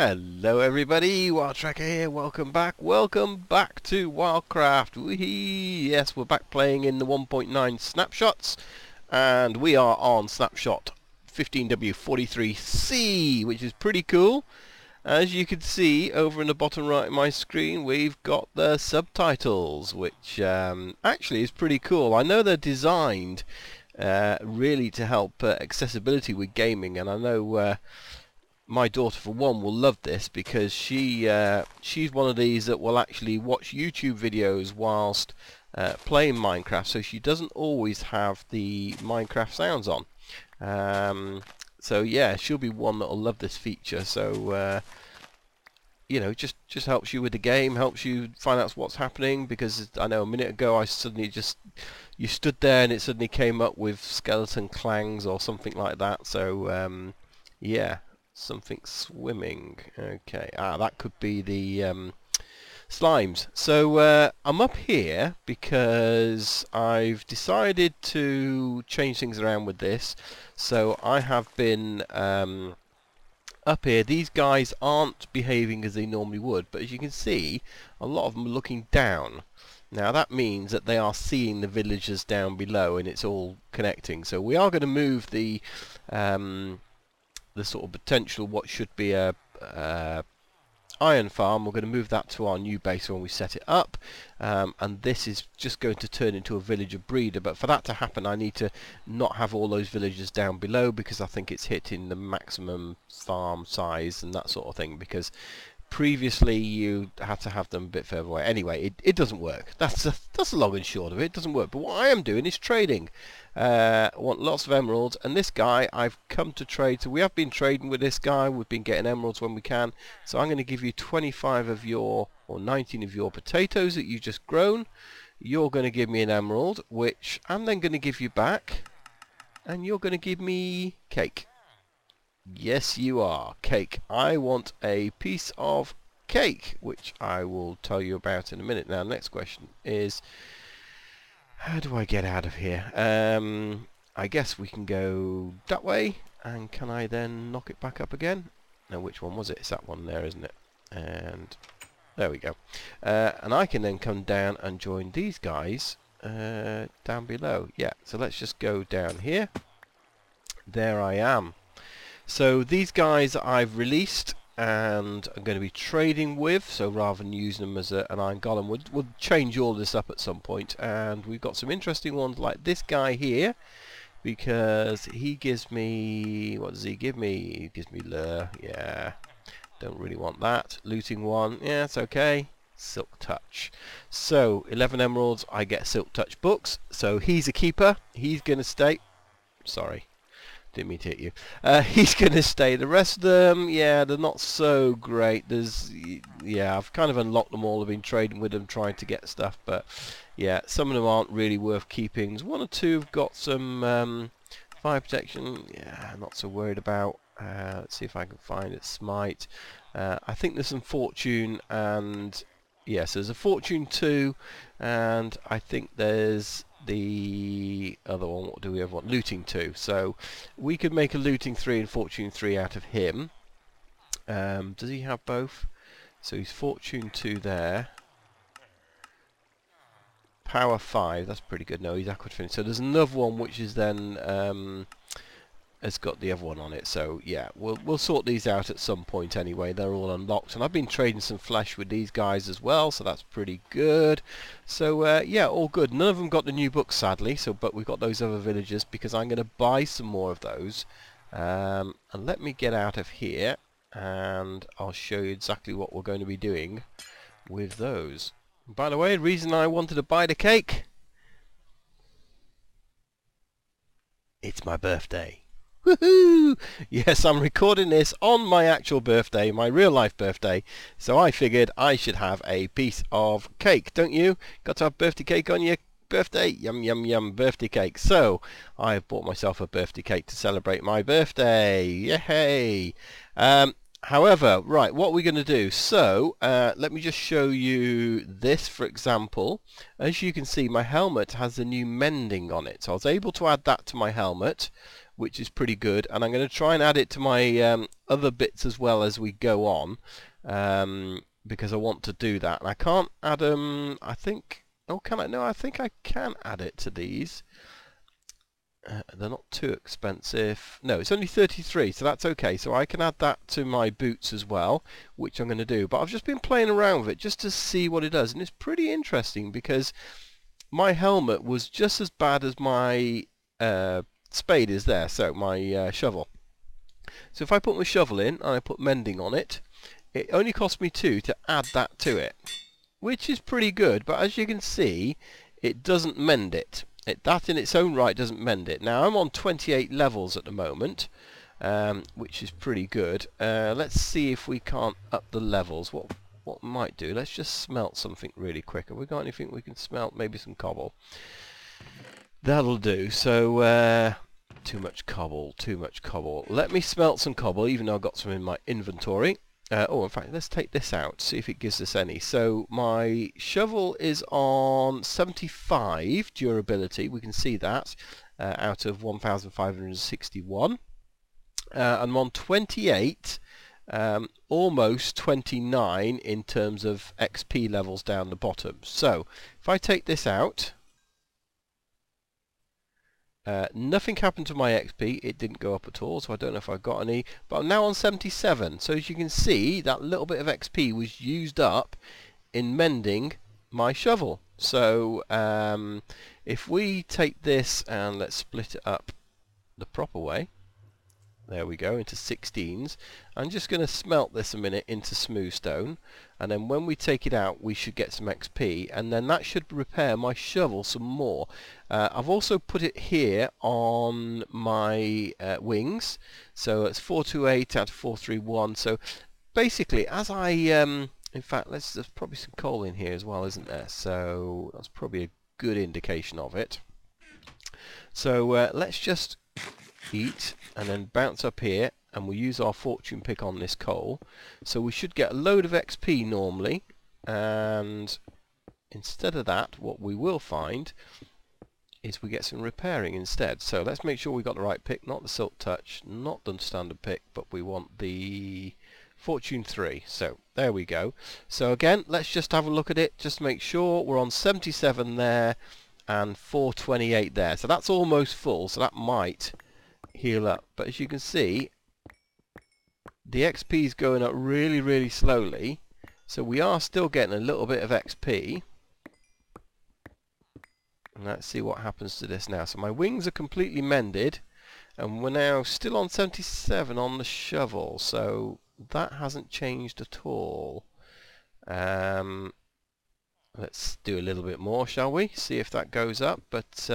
Hello everybody, WildTracker here, welcome back to Wildcraft. Yes, we're back playing in the 1.9 snapshots, and we are on snapshot 15W43C, which is pretty cool. As you can see over in the bottom right of my screen, we've got the subtitles, which actually is pretty cool. I know they're designed really to help accessibility with gaming, and I know my daughter, for one, will love this because she's one of these that will actually watch YouTube videos whilst playing Minecraft, so she doesn't always have the Minecraft sounds on. So yeah, she'll be one that'll love this feature. So you know, just helps you with the game, helps you find out what's happening. Because I know a minute ago I suddenly you stood there and it suddenly came up with skeleton clangs or something like that. So yeah. Something swimming. Okay, that could be the slimes. So I'm up here because I've decided to change things around with this. So I have been up here. These guys aren't behaving as they normally would, but as you can see, a lot of them are looking down. Now that means that they are seeing the villagers down below, and it's all connecting. So we are going to move the sort of potential what should be a iron farm. We're going to move that to our new base when we set it up, and this is just going to turn into a villager breeder. But for that to happen, I need to not have all those villagers down below, because I think it's hitting the maximum farm size and that sort of thing, because previously you had to have them a bit further away. Anyway, it doesn't work. That's the long and short of it. It doesn't work. But what I am doing is trading. I want lots of emeralds, and this guy I've come to trade. So we have been trading with this guy. We've been getting emeralds when we can. So I'm going to give you 25 of your, or 19 of your potatoes that you've just grown. You're going to give me an emerald, which I'm then going to give you back, and you're going to give me cake. Yes, you are. Cake. I want a piece of cake, which I will tell you about in a minute. Now, next question is, how do I get out of here? I guess we can go that way, and can I then knock it back up again? Now, which one was it? It's that one there, isn't it? And there we go. And I can then come down and join these guys down below. Yeah, so let's just go down here. There I am. So these guys I've released and I'm going to be trading with, so rather than using them as an iron golem, we'll change all this up at some point. And we've got some interesting ones like this guy here, because he gives me, what does he give me? He gives me lure. Yeah, don't really want that. Looting one, yeah, it's okay. Silk touch. So 11 emeralds, I get silk touch books. So he's a keeper. He's going to stay. Sorry. Didn't mean to hit you. He's going to stay. The rest of them, yeah, they're not so great. Yeah, I've kind of unlocked them all. I've been trading with them, trying to get stuff, but yeah, some of them aren't really worth keeping. One or two have got some fire protection. Yeah, not so worried about. Let's see if I can find it. Smite. I think there's some fortune, and yes, there's a fortune 2, and I think there's the other one. What do we have? What? Looting 2. So we could make a looting 3 and fortune 3 out of him. Does he have both? So he's fortune 2 there. Power 5. That's pretty good. No, he's aqua finish. So there's another one which is then has got the other one on it. So yeah, we'll sort these out at some point anyway. They're all unlocked, and I've been trading some flesh with these guys as well, so that's pretty good. So yeah, all good. None of them got the new books, sadly, so but we've got those other villagers, because I'm going to buy some more of those. And let me get out of here, and I'll show you exactly what we're going to be doing with those. By the way, the reason I wanted to buy the cake, it's my birthday. Woohoo! Yes, I'm recording this on my actual birthday, my real life birthday, so I figured I should have a piece of cake, don't you? Got to have birthday cake on your birthday? Yum yum yum, birthday cake. So I have bought myself a birthday cake to celebrate my birthday. Yay! However, right, what we're going to do, so let me just show you this, for example. As you can see, my helmet has the new mending on it, so I was able to add that to my helmet, which is pretty good, and I'm going to try and add it to my other bits as well as we go on, because I want to do that. And I can't add I think, oh, can I? No, I think I can add it to these. They're not too expensive. No, it's only 33, so that's okay. So I can add that to my boots as well, which I'm going to do. But I've just been playing around with it just to see what it does, and it's pretty interesting because my helmet was just as bad as my spade is there, so my shovel. So if I put my shovel in and I put mending on it, it only cost me 2 to add that to it, which is pretty good. But as you can see, it doesn't mend it. That in its own right doesn't mend it. Now I'm on 28 levels at the moment, which is pretty good. Let's see if we can't up the levels. What we might do, let's just smelt something really quick. Have we got anything we can smelt? Maybe some cobble. That'll do. So too much cobble, too much cobble. Let me smelt some cobble, even though I've got some in my inventory. Oh, in fact, let's take this out, see if it gives us any. So my shovel is on 75 durability. We can see that out of 1,561. I'm on 28, almost 29 in terms of XP levels down the bottom. So if I take this out, nothing happened to my XP. It didn't go up at all, so I don't know if I got any, but I'm now on 77. So as you can see, that little bit of XP was used up in mending my shovel. So if we take this and let's split it up the proper way, there we go, into 16s. I'm just going to smelt this a minute into smooth stone, and then when we take it out we should get some XP, and then that should repair my shovel some more. I've also put it here on my wings, so it's 428 out of 431. So basically, as I in fact, there's probably some coal in here as well, isn't there? So that's probably a good indication of it. So let's just eat and then bounce up here, and we'll use our fortune pick on this coal. So we should get a load of XP normally, and instead of that what we will find is we get some repairing instead. So let's make sure we got the right pick, not the silk touch, not the standard pick, but we want the fortune 3. So there we go. So again, let's just have a look at it, just to make sure. We're on 77 there and 428 there, so that's almost full, so that might heal up. But as you can see, the XP is going up really, really slowly, so we are still getting a little bit of XP. And let's see what happens to this now. So my wings are completely mended, and we're now still on 77 on the shovel, so that hasn't changed at all. Let's do a little bit more, shall we? See if that goes up. But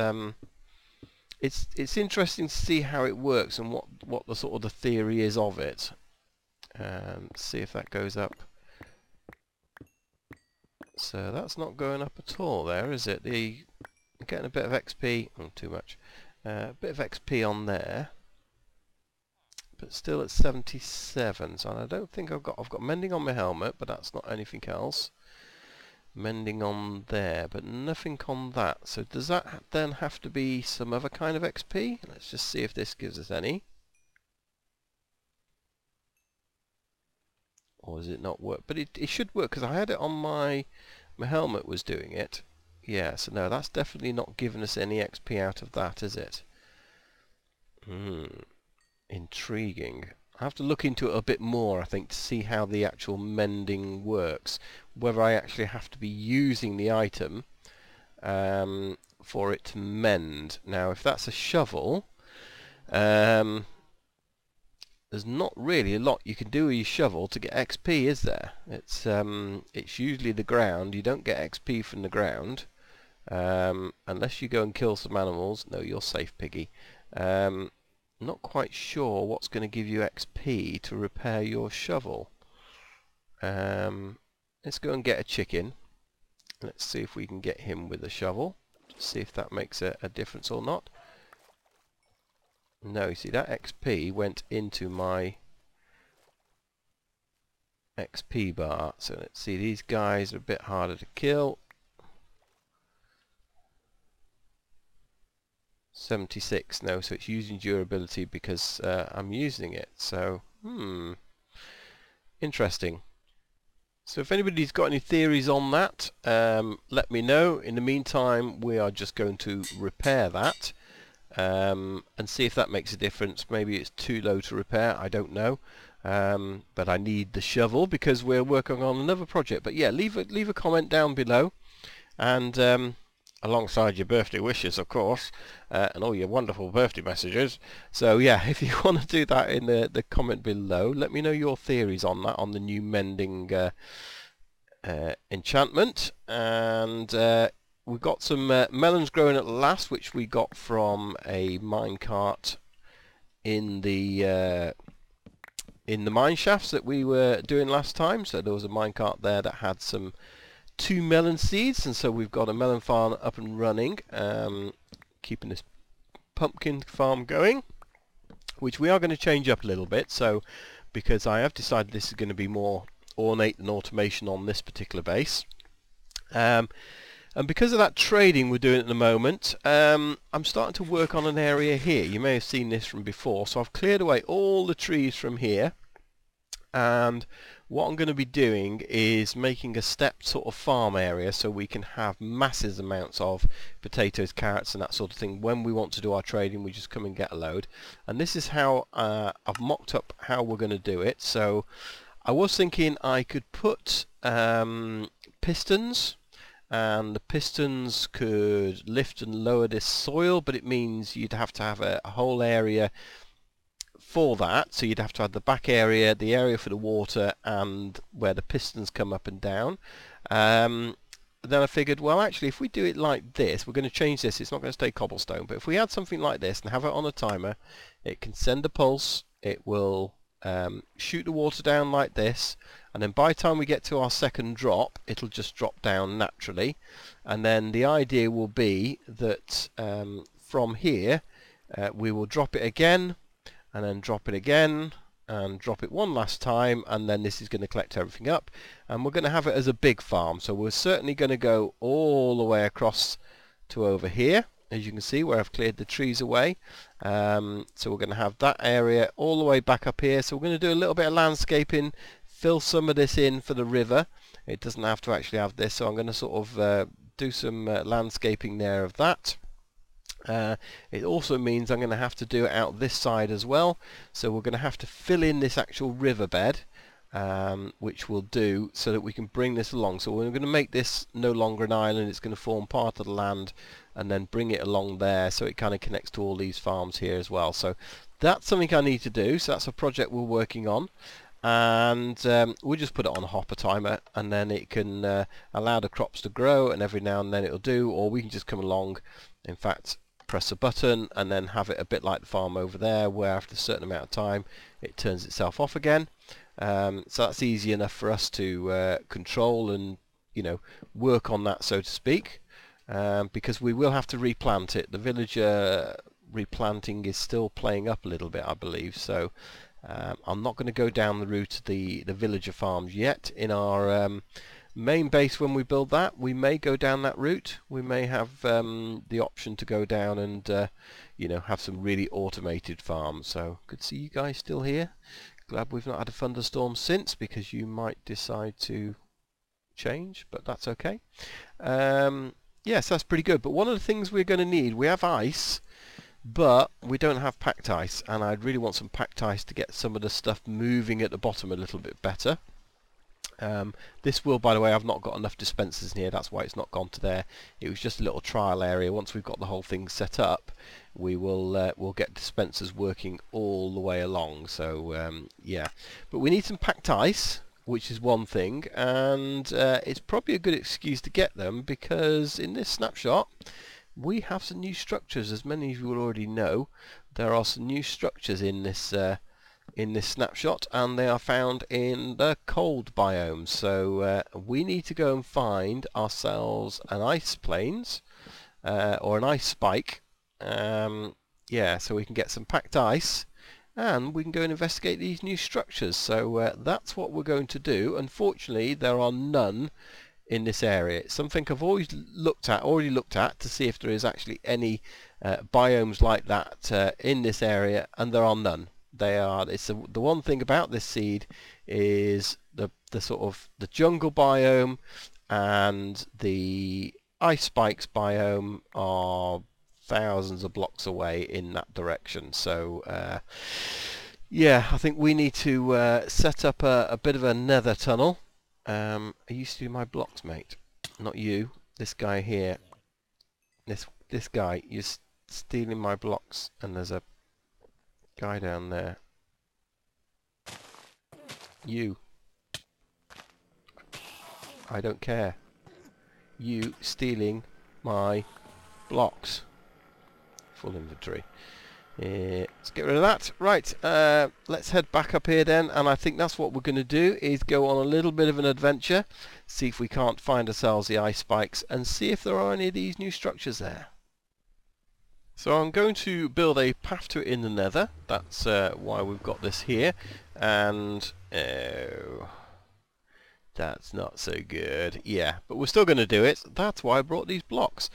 it's interesting to see how it works and what the sort of the theory is of it. See if that goes up. So that's not going up at all there, is it? Getting a bit of XP, oh, too much. A bit of XP on there, but still at 77. So I don't think I've got mending on my helmet, but that's not anything else. Mending on there, but nothing on that. So does that then have to be some other kind of XP? Let's just see if this gives us any. Or does it not work? But it should work, because I had it on my helmet was doing it. Yeah, so no, that's definitely not giving us any XP out of that, is it? Intriguing. I have to look into it a bit more, I think, to see how the actual mending works. Whether I actually have to be using the item for it to mend. Now, if that's a shovel, there's not really a lot you can do with your shovel to get XP, is there? It's usually the ground. You don't get XP from the ground. Unless you go and kill some animals. No, you're safe, piggy. Not quite sure what's going to give you XP to repair your shovel. Let's go and get a chicken. Let's see if we can get him with a shovel. See if that makes a difference or not. No, you see, that XP went into my XP bar. So let's see, these guys are a bit harder to kill. 76. No, so it's using durability because I'm using it. So, interesting. So if anybody's got any theories on that, let me know. In the meantime, we are just going to repair that and see if that makes a difference. Maybe it's too low to repair, I don't know. But I need the shovel because we're working on another project. But yeah, leave a comment down below, and alongside your birthday wishes, of course, and all your wonderful birthday messages. So yeah, if you want to do that in the comment below, let me know your theories on that, on the new mending enchantment. And we've got some melons growing at last, which we got from a minecart in the mine shafts that we were doing last time. So there was a minecart there that had some 2 melon seeds, and so we've got a melon farm up and running, keeping this pumpkin farm going, which we are going to change up a little bit. So because I have decided this is going to be more ornate than automation on this particular base, and because of that trading we're doing at the moment, I'm starting to work on an area here. You may have seen this from before. So I've cleared away all the trees from here, and what I'm going to be doing is making a stepped sort of farm area so we can have massive amounts of potatoes, carrots and that sort of thing. When we want to do our trading, we just come and get a load. And this is how I've mocked up how we're going to do it. So I was thinking I could put pistons, and the pistons could lift and lower this soil, but it means you'd have to have a whole area for that. So you'd have to have the back area, the area for the water, and where the pistons come up and down. Then I figured, well, actually, if we do it like this, we're going to change this. It's not going to stay cobblestone, but if we had something like this and have it on a timer, it can send a pulse. It will shoot the water down like this, and then by the time we get to our second drop, it'll just drop down naturally. And then the idea will be that from here we will drop it again, and then drop it again, and drop it one last time, and then this is going to collect everything up, and we're going to have it as a big farm. So we're certainly going to go all the way across to over here, as you can see where I've cleared the trees away. So we're going to have that area all the way back up here. So we're going to do a little bit of landscaping, fill some of this in for the river. It doesn't have to actually have this, so I'm going to sort of do some landscaping there of that. It also means I'm going to have to do it out this side as well, so we're going to have to fill in this actual riverbed, which we'll do so that we can bring this along. So we're going to make this no longer an island, it's going to form part of the land, and then bring it along there so it kind of connects to all these farms here as well. So that's something I need to do, so that's a project we're working on. And we'll just put it on a hopper timer, and then it can allow the crops to grow, and every now and then it'll do, or we can just come along, in fact press a button and then have it a bit like the farm over there, where after a certain amount of time it turns itself off again. So that's easy enough for us to control and, you know, work on that, so to speak, because we will have to replant it. The villager replanting is still playing up a little bit, I believe, so I'm not going to go down the route of the villager farms yet. In our main base, when we build that, we may go down that route. We may have the option to go down and you know, have some really automated farms. So good to see you guys still here. Glad we've not had a thunderstorm since, because you might decide to change, but that's okay. Yes, that's pretty good. But one of the things we're going to need, we have ice, but we don't have packed ice, and I'd really want some packed ice to get some of the stuff moving at the bottom a little bit better. This will, by the way, I've not got enough dispensers in here, that's why it's not gone to there. It was just a little trial area. Once we've got the whole thing set up, we will we'll get dispensers working all the way along. So yeah, but we need some packed ice, which is one thing, and it's probably a good excuse to get them, because in this snapshot we have some new structures. As many of you will already know, there are some new structures in this snapshot, and they are found in the cold biome. So we need to go and find ourselves an ice plains or an ice spike, yeah, so we can get some packed ice and we can go and investigate these new structures. So that's what we're going to do. Unfortunately, there are none in this area. It's something I've already looked at to see if there is actually any biomes like that in this area, and there are none. It's the one thing about this seed is the sort of the jungle biome and the ice spikes biome are thousands of blocks away in that direction. So yeah, I think we need to set up a bit of a nether tunnel. Are you stealing my blocks, mate? Not you. This guy here. This guy. You're stealing my blocks, and there's a guy down there. You. I don't care. You stealing my blocks. Full inventory. Let's get rid of that. Right, let's head back up here then, and I think that's what we're going to do, is go on a little bit of an adventure, see if we can't find ourselves the ice spikes, and see if there are any of these new structures there. So I'm going to build a path to it in the nether. That's why we've got this here, and oh, that's not so good. Yeah, but we're still going to do it. That's why I brought these blocks.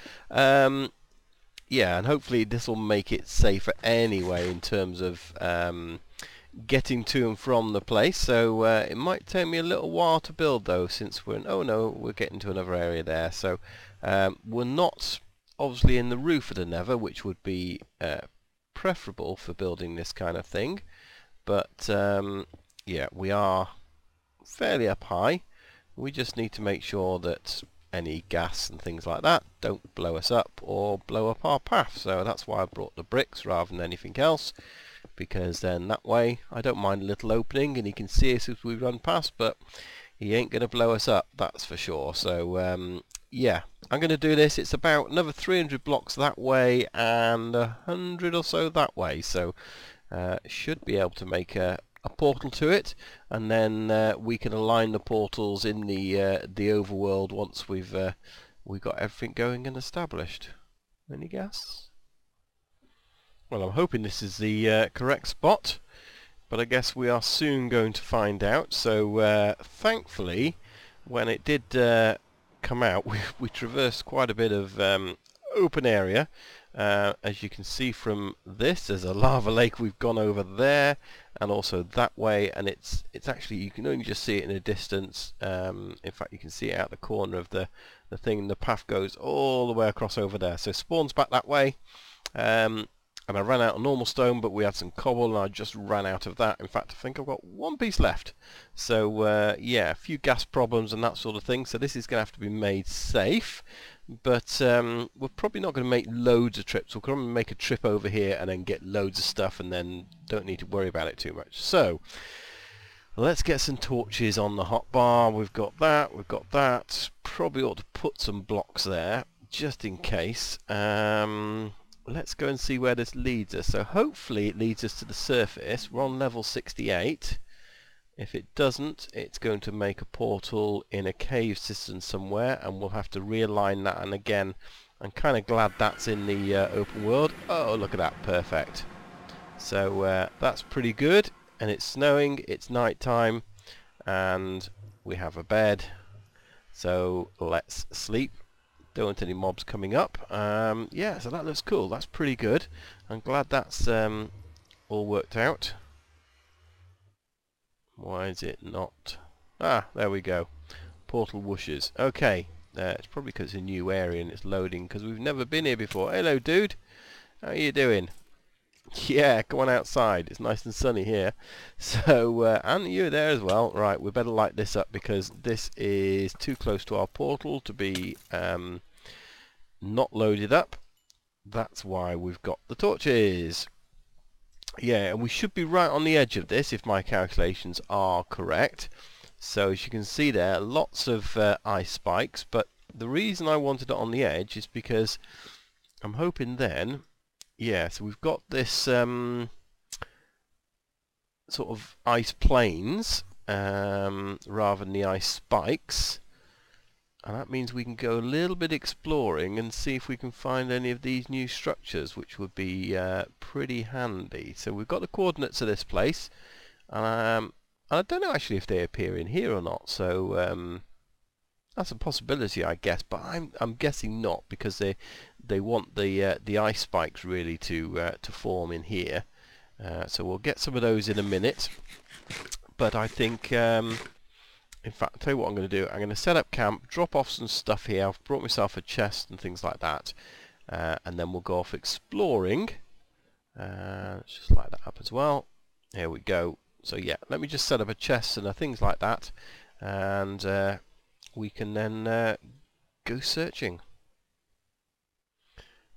Yeah, and hopefully this will make it safer anyway in terms of getting to and from the place. So it might take me a little while to build though, since we're we're getting to another area there. So we're not obviously in the roof of the nether, which would be preferable for building this kind of thing. But yeah, we are fairly up high. We just need to make sure that any gas and things like that don't blow us up or blow up our path. So that's why I brought the bricks rather than anything else, because then that way I don't mind a little opening and he can see us as we run past, but he ain't going to blow us up, that's for sure. So yeah, I'm going to do this. It's about another 300 blocks that way and 100 or so that way, so should be able to make a portal to it, and then we can align the portals in the overworld once we've got everything going and established. Any gas? Well, I'm hoping this is the correct spot, but I guess we are soon going to find out. So thankfully, when it did come out, we traversed quite a bit of open area. As you can see from this, there's a lava lake. We've gone over there and also that way, and it's actually, you can only just see it in a distance. In fact, you can see it out the corner of the thing, and the path goes all the way across over there. So spawns back that way, and I ran out of normal stone, but we had some cobble and I just ran out of that. In fact, I think I've got one piece left. So yeah, a few gas problems and that sort of thing, so this is going to have to be made safe. But we're probably not going to make loads of trips. We'll probably make a trip over here and then get loads of stuff and then don't need to worry about it too much. So let's get some torches on the hotbar. We've got that. Probably ought to put some blocks there just in case. Let's go and see where this leads us. So hopefully it leads us to the surface. We're on level 68. If it doesn't, it's going to make a portal in a cave system somewhere, and we'll have to realign that. And again, I'm kind of glad that's in the open world. Oh, look at that, perfect. So that's pretty good, and it's snowing, it's night time, and we have a bed. So let's sleep. Don't want any mobs coming up. Yeah, so that looks cool. That's pretty good. I'm glad that's all worked out. Why is it not? Ah, there we go. Portal whooshes. Okay, it's probably because it's a new area and it's loading, because we've never been here before. Hello, dude. How are you doing? Yeah, come on outside. It's nice and sunny here. So, and you there as well. Right, we better light this up because this is too close to our portal to be not loaded up. That's why we've got the torches. Yeah, and we should be right on the edge of this if my calculations are correct. So as you can see there, lots of ice spikes, but the reason I wanted it on the edge is because I'm hoping then, yeah, so we've got this sort of ice plains rather than the ice spikes. And that means we can go a little bit exploring and see if we can find any of these new structures, which would be pretty handy. So we've got the coordinates of this place. I don't know actually if they appear in here or not. So That's a possibility, I guess, but I'm guessing not, because they want the ice spikes really to form in here. So we'll get some of those in a minute. But I think, in fact, I'll tell you what I'm going to do. I'm going to set up camp, drop off some stuff here. I've brought myself a chest and things like that, and then we'll go off exploring. Let's just light that up as well. Here we go. So yeah, let me just set up a chest and things like that, and we can then go searching.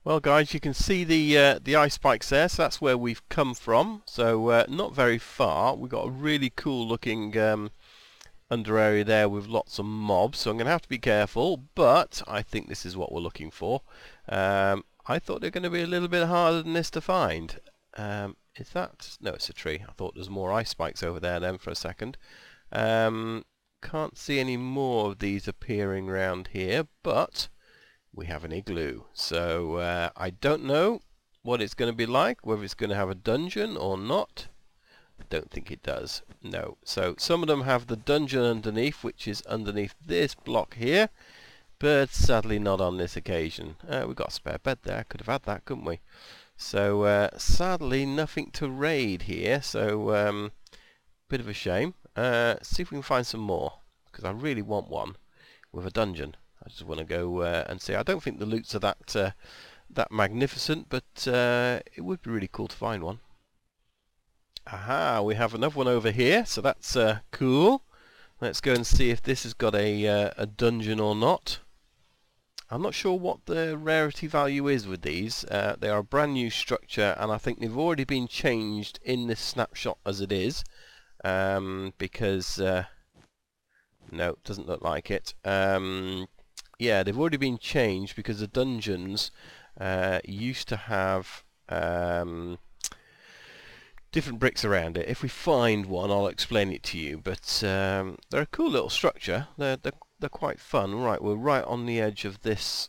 Well guys, you can see the ice spikes there, so that's where we've come from. So not very far. We've got a really cool looking under area there with lots of mobs, so I'm going to have to be careful, but I think this is what we're looking for. I thought they're going to be a little bit harder than this to find. Is that... no, it's a tree. I thought there's more ice spikes over there then for a second. Can't see any more of these appearing around here, but we have an igloo. So I don't know what it's going to be like, whether it's going to have a dungeon or not. I don't think it does. No. So some of them have the dungeon underneath, which is underneath this block here, but sadly not on this occasion. We've got a spare bed there. Could have had that, couldn't we? So sadly nothing to raid here, so bit of a shame. See if we can find some more, because I really want one with a dungeon. I just want to go and see. I don't think the loots are that magnificent, but it would be really cool to find one. Aha, we have another one over here, so that's cool. Let's go and see if this has got a dungeon or not. I'm not sure what the rarity value is with these. They are a brand new structure, and I think they've already been changed in this snapshot as it is, because no, it doesn't look like it. Yeah, they've already been changed because the dungeons used to have different bricks around it. If we find one, I'll explain it to you, but they're a cool little structure. They're quite fun. Right, we're right on the edge of this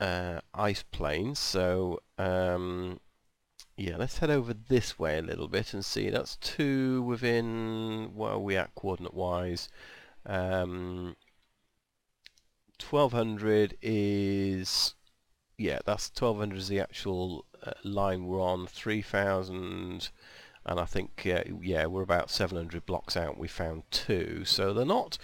ice plain, so yeah, let's head over this way a little bit and see. That's 2 within, where are we at coordinate wise? 1200 is, yeah, that's 1200 is the actual line we're on. 3000, and I think yeah, we're about 700 blocks out. We found 2, so they're not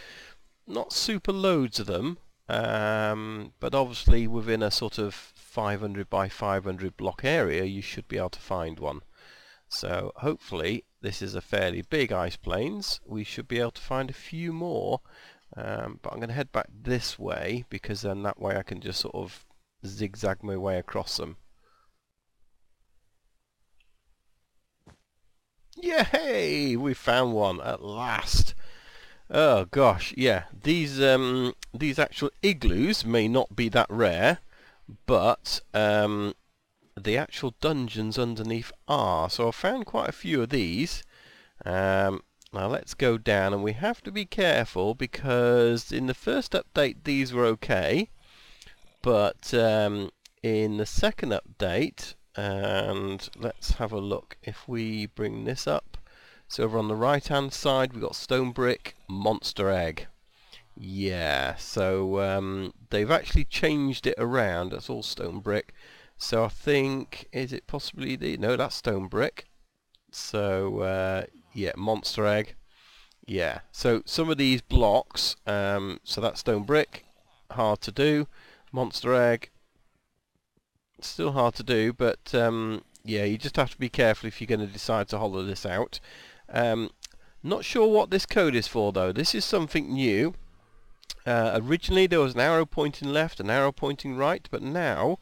super loads of them, but obviously within a sort of 500 by 500 block area you should be able to find one. So hopefully this is a fairly big ice plains. We should be able to find a few more, but I'm going to head back this way, because then that way I can just sort of zigzag my way across them. Yay! We found one at last. Oh gosh, yeah. These actual igloos may not be that rare, but the actual dungeons underneath are. So I found quite a few of these. Now let's go down, and we have to be careful because in the first update these were okay, but in the second update, and let's have a look if we bring this up. So over on the right hand side we've got stone brick, monster egg. Yeah, so they've actually changed it around. That's all stone brick. So I think, is it possibly the, no, that's stone brick. So yeah, monster egg. Yeah, so some of these blocks, so that's stone brick, hard to do. Monster egg, still hard to do, but yeah, you just have to be careful if you're going to decide to hollow this out. Not sure what this code is for though. This is something new. Originally there was an arrow pointing left, an arrow pointing right, but now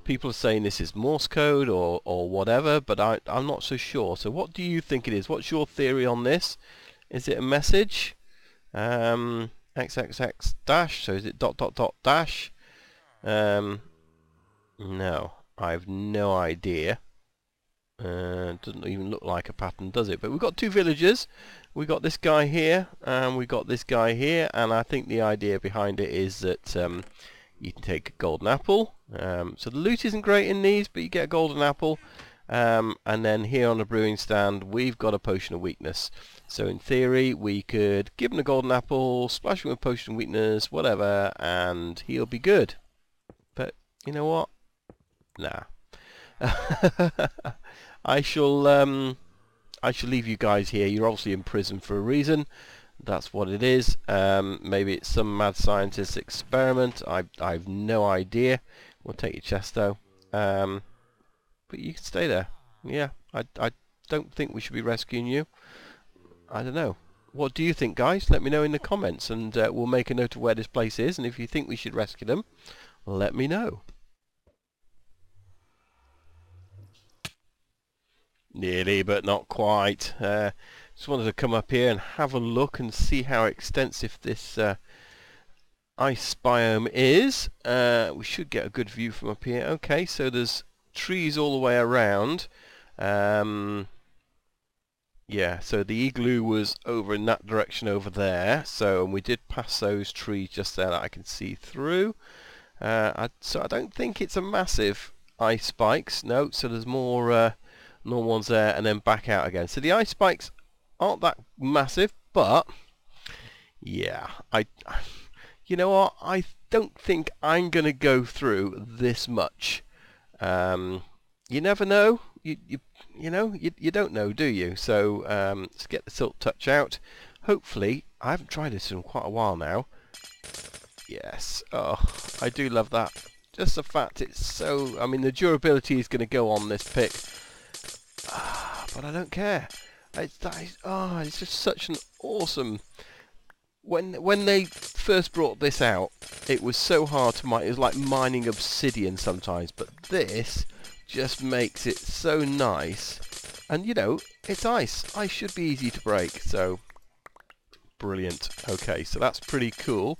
people are saying this is Morse code or whatever, but I'm not so sure. So what do you think it is? What's your theory on this? Is it a message? XXX dash, so is it ... dash? No, I have no idea. Doesn't even look like a pattern, does it? But we've got 2 villagers. We got this guy here, and we got this guy here, and I think the idea behind it is that you can take a golden apple. So the loot isn't great in these, but you get a golden apple, And then here on the brewing stand we've got a potion of weakness. So in theory we could give him a golden apple, splash him with potion of weakness, whatever, and he'll be good. But you know what? Nah. I shall leave you guys here. You're obviously in prison for a reason. That's what it is. Maybe it's some mad scientist's experiment. I've no idea. We'll take your chest though. But you can stay there. Yeah, I don't think we should be rescuing you. I don't know. What do you think, guys? Let me know in the comments, and we'll make a note of where this place is, and if you think we should rescue them, let me know. Nearly, but not quite. Just wanted to come up here and have a look and see how extensive this ice biome is. We should get a good view from up here. Okay, so there's trees all the way around. Yeah, so the igloo was over in that direction over there. So, and we did pass those trees just there that I can see through. So I don't think it's a massive ice spikes. No, so there's more normal ones there, and then back out again. So the ice spikes aren't that massive, but yeah, you know what? I don't think I'm gonna go through this much. You never know. You know, you don't know, do you? So let's get the silk touch out. Hopefully, I haven't tried this in quite a while now. Yes, oh, I do love that. Just the fact it's so, I mean, the durability is going to go on this pick, but I don't care. It's just such an awesome. When they first brought this out, it was so hard to mine. It was like mining obsidian sometimes, but this just makes it so nice. And you know, it's ice. Ice should be easy to break. So brilliant. Okay, so that's pretty cool.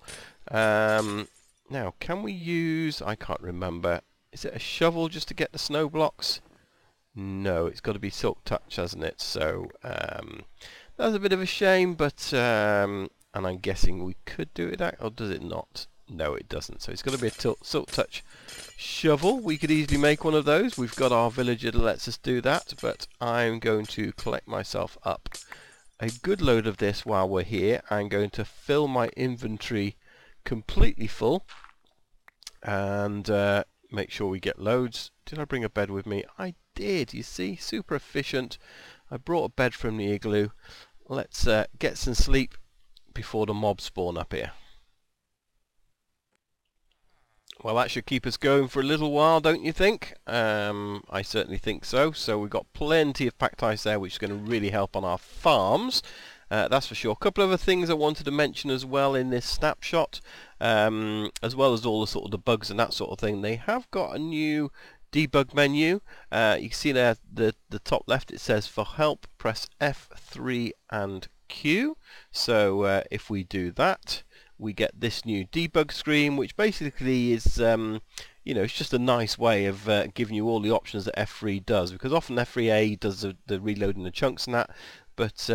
Now, can we use... I can't remember. Is it a shovel just to get the snow blocks? No, it's got to be silk touch, hasn't it? So, that's a bit of a shame, but... and I'm guessing we could do it that, or does it not? No, it doesn't. So it's got to be a silk touch shovel. We could easily make one of those. We've got our villager that lets us do that, but I'm going to collect myself up a good load of this while we're here. I'm going to fill my inventory completely full and make sure we get loads. Did I bring a bed with me? I did. You see, super efficient. I brought a bed from the igloo. Let's get some sleep before the mobs spawn up here. Well, that should keep us going for a little while, don't you think? I certainly think so. So we've got plenty of packed ice there, which is going to really help on our farms. That's for sure. A couple of other things I wanted to mention as well in this snapshot, as well as all the sort of the bugs and that sort of thing. They have got a new debug menu. You can see there the top left, it says for help press F3 and Q. So if we do that, we get this new debug screen, which basically is you know, it's just a nice way of giving you all the options that F3 does, because often F3A does the reloading the chunks and that. But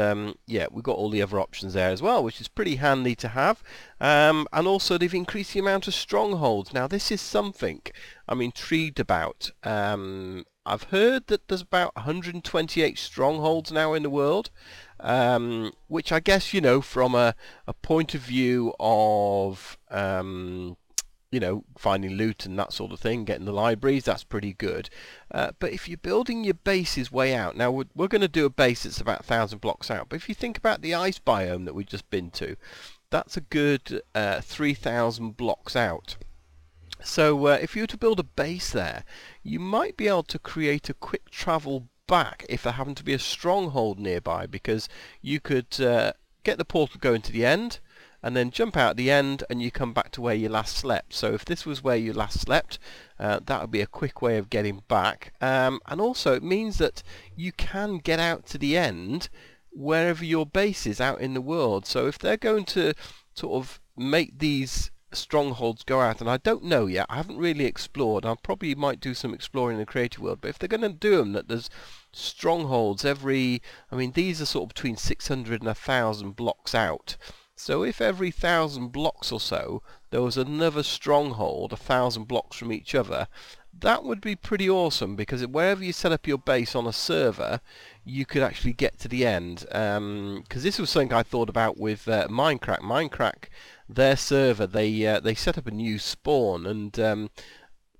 yeah, we've got all the other options there as well, which is pretty handy to have. And also they've increased the amount of strongholds. Now this is something I'm intrigued about. I've heard that there's about 128 strongholds now in the world, which I guess, you know, from a point of view of you know, finding loot and that sort of thing, getting the libraries, that's pretty good. But if you're building your bases way out, now we're going to do a base that's about 1,000 blocks out, but if you think about the ice biome that we've just been to, that's a good 3,000 blocks out. So if you were to build a base there, you might be able to create a quick travel back if there happened to be a stronghold nearby, because you could get the portal going to the end, and then jump out at the end and you come back to where you last slept. So if this was where you last slept, that would be a quick way of getting back. And also it means that you can get out to the end wherever your base is out in the world. So if they're going to sort of make these strongholds go out, and I don't know yet, I haven't really explored, I probably might do some exploring in the creative world, but if they're going to do them that there's strongholds every, I mean these are sort of between 600 and 1,000 blocks out. So if every 1,000 blocks or so there was another stronghold 1,000 blocks from each other, that would be pretty awesome, because wherever you set up your base on a server, you could actually get to the end. Because this was something I thought about with Minecraft. Minecraft, their server, they set up a new spawn, and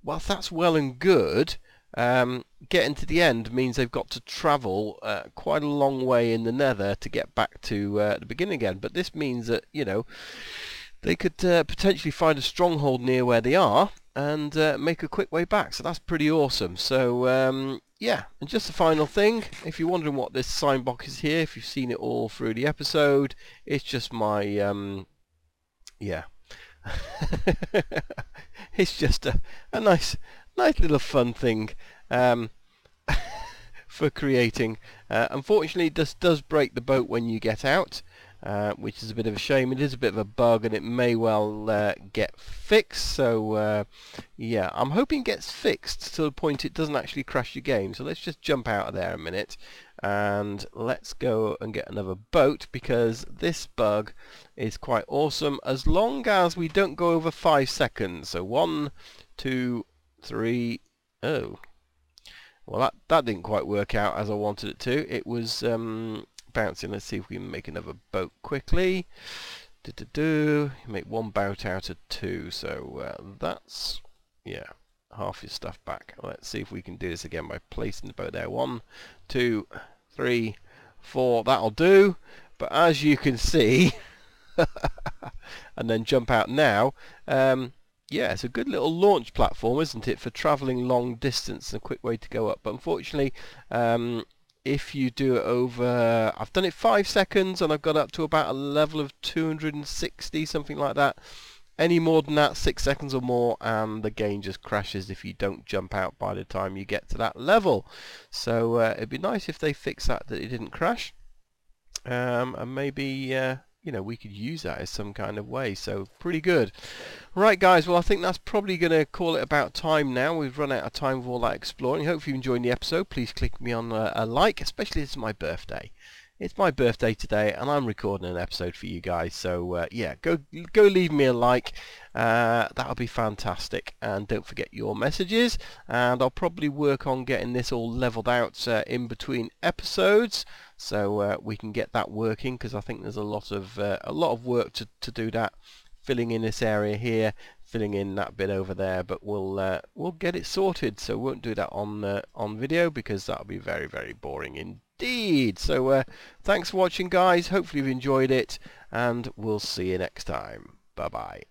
whilst that's well and good, getting to the end means they've got to travel quite a long way in the nether to get back to the beginning again. But this means that, you know, they could potentially find a stronghold near where they are and make a quick way back. So that's pretty awesome. So yeah, and just the final thing, if you're wondering what this sign box is here, if you've seen it all through the episode, it's just my yeah. It's just a nice little fun thing for creating. Unfortunately, this does break the boat when you get out, which is a bit of a shame. It is a bit of a bug, and it may well get fixed. So yeah, I'm hoping it gets fixed to the point it doesn't actually crash your game. So let's just jump out of there a minute and let's go and get another boat, because this bug is quite awesome as long as we don't go over 5 seconds. So 1, 2, 3. Oh, well, that didn't quite work out as I wanted it to. It was bouncing. Let's see if we can make another boat quickly. Make one boat out of 2. So that's, yeah, half your stuff back. Let's see if we can do this again by placing the boat there. 1, 2, 3, 4. That'll do. But as you can see, and then jump out now. Yeah, it's a good little launch platform, isn't it, for travelling long distance, and a quick way to go up. But unfortunately, if you do it over, I've done it 5 seconds, and I've got up to about a level of 260, something like that. Any more than that, 6 seconds or more, and the game just crashes if you don't jump out by the time you get to that level. So it'd be nice if they fix that it didn't crash, and maybe you know, we could use that as some kind of way. So pretty good. Right, guys, well, I think that's probably going to call it about time now. We've run out of time with all that exploring. Hopefully you enjoyed the episode. Please click me on a like, especially this is my birthday. It's my birthday today, and I'm recording an episode for you guys. So yeah, go leave me a like. That'll be fantastic. And don't forget your messages. And I'll probably work on getting this all leveled out in between episodes, so we can get that working, because I think there's a lot of work to do that. Filling in this area here, filling in that bit over there, but we'll get it sorted. So we won't do that on video, because that'll be very, very boring indeed. So thanks for watching, guys. Hopefully you've enjoyed it, and we'll see you next time. Bye bye.